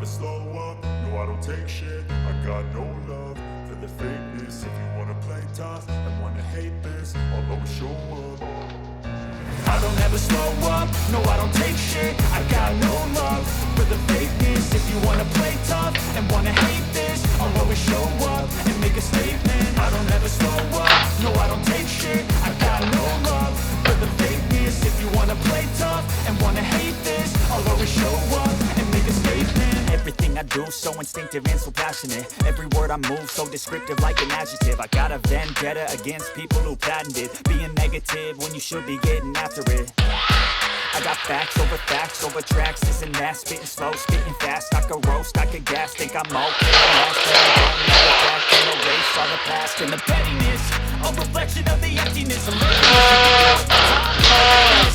slow up, no I don't take shit. I got no love for the fakeness. If you wanna play tough and wanna hate this, I'll always show up. I don't ever slow up, no I don't take shit. I got no love for the fakeness. If you wanna play tough and wanna hate this, I'll always show up and make a statement. I don't ever slow up, no I don't take shit. I got no love for the fakeness. If you wanna play tough and wanna hate this, I'll always show up and make a statement. Everything I do so instinctive and so passionate. Every word I move so descriptive like an adjective. I got a vendetta against people who patented being negative when you should be getting after it. I got facts over tracks, this and that. Spitting slow, spitting fast, I could roast, I could gas. Think I'm okay, last, but I don't know the fact. Can erase all the past and the pettiness, a reflection of the emptiness. I'm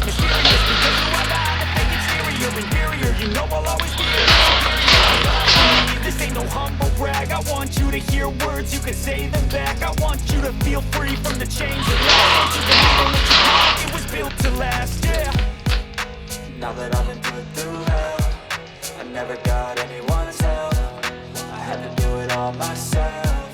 mysterious because you are not a fake exterior, inferior. You know I'll always be superior. This ain't no humble brag. I want you to hear words, you can say them back. I want you to feel free from the chains of life. I want you to know what you want, it was built to last, yeah. Now that I've been put through hell, I never got anyone's help. I had to do it all myself.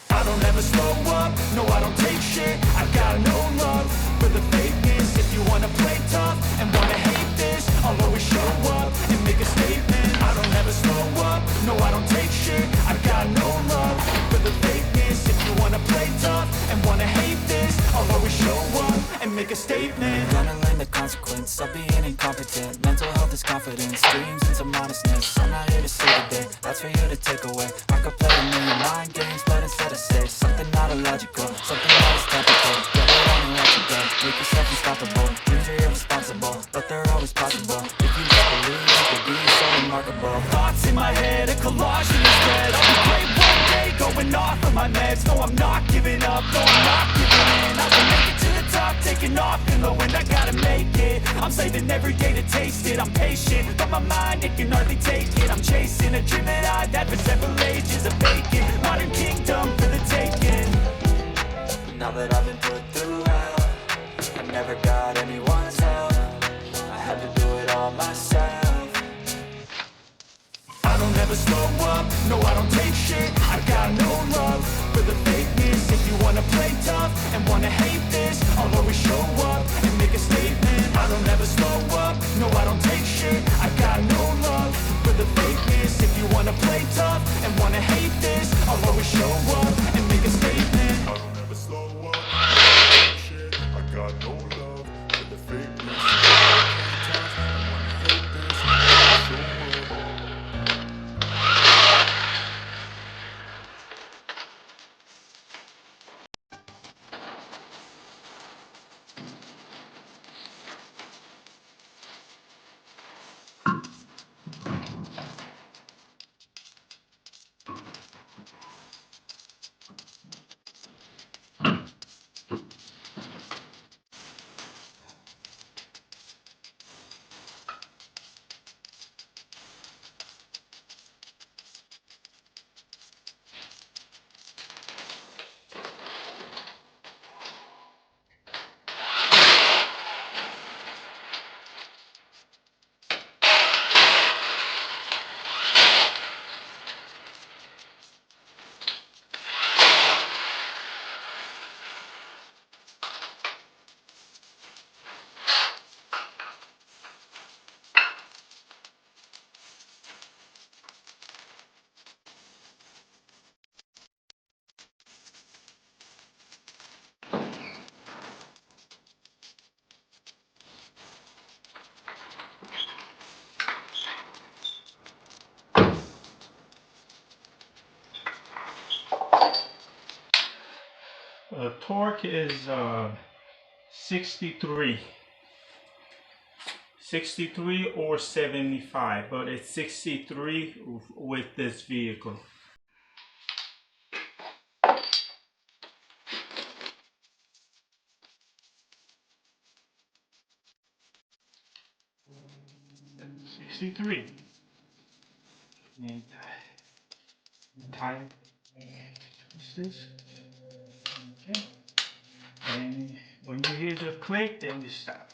I don't ever slow up, no I don't take shit. I got no love for the fakeness. If you wanna play tough and wanna hate this, I'll always show up and make a statement. I don't ever slow up, no I don't take shit. I got no love for the fakeness. If you wanna play tough and wanna hate this, I'll always show up and make a statement. Gonna learn the consequence of being incompetent. Mental health is confidence, dreams and some honestness. I'm not here to say today, that's for you to take away. I could play a million mind games, but instead I say something not illogical, something that is topical. Get it on and let you go, make yourself unstoppable. Dreams are irresponsible, but they're always possible. If you just believe, you could be so remarkable. Thoughts in my head, a collage in this bed. I'll be great one day, going off of my meds. No, I'm not giving up, no, I'm not giving in. I will make it to the top, taking off in the wind. I gotta make it, I'm saving every day to taste it. I'm patient, but my mind, it can hardly take it. I'm chasing a dream that I've had for several ages of vacant. Modern kingdom for the taking. Now that I've been put through hell, I never got anyone's help. I had to do it all myself. I don't ever slow up, no I don't take shit. I got no love for the fakeness. If you wanna play tough and wanna hate this, I'll always show up and make a statement. I don't ever slow up, no I don't take shit. I got no love for the fakeness. If you wanna play tough and wanna hate this, I'll always show up and make a statement. I don't ever slow up, I don't take shit. I got no love for the fakeness. If you wanna play tough and wanna hate this, I'll show up. Torque is 63 or 75, but it's 63 with this vehicle. And time is this. Okay. And when you hear the click, then you stop.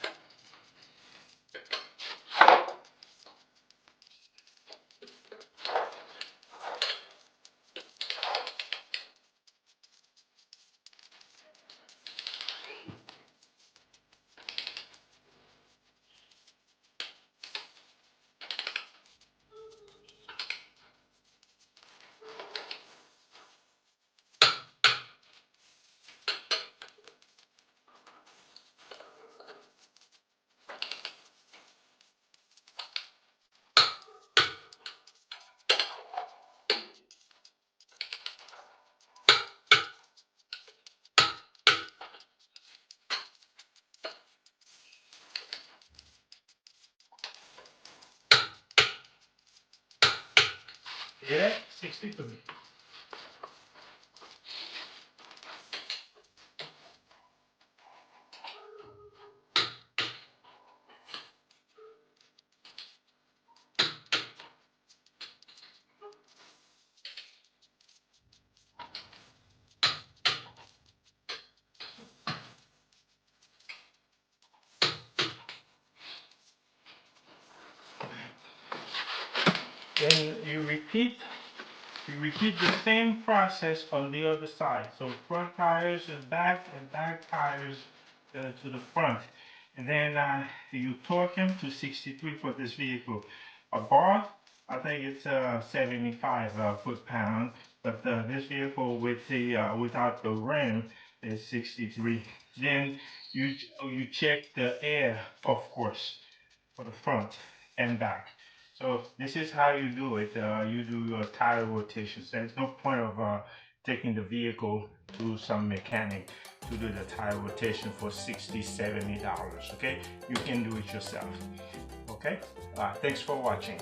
See that? 63. Then you repeat the same process on the other side. So front tires is back and back tires to the front. And then you torque them to 63 for this vehicle. A bar, I think it's 75 foot-pound, but this vehicle with the without the rim is 63. Then you check the air, of course, for the front and back. So this is how you do it. You do your tire rotations. There's no point of taking the vehicle to some mechanic to do the tire rotation for $60, $70. Okay, you can do it yourself. Okay, thanks for watching.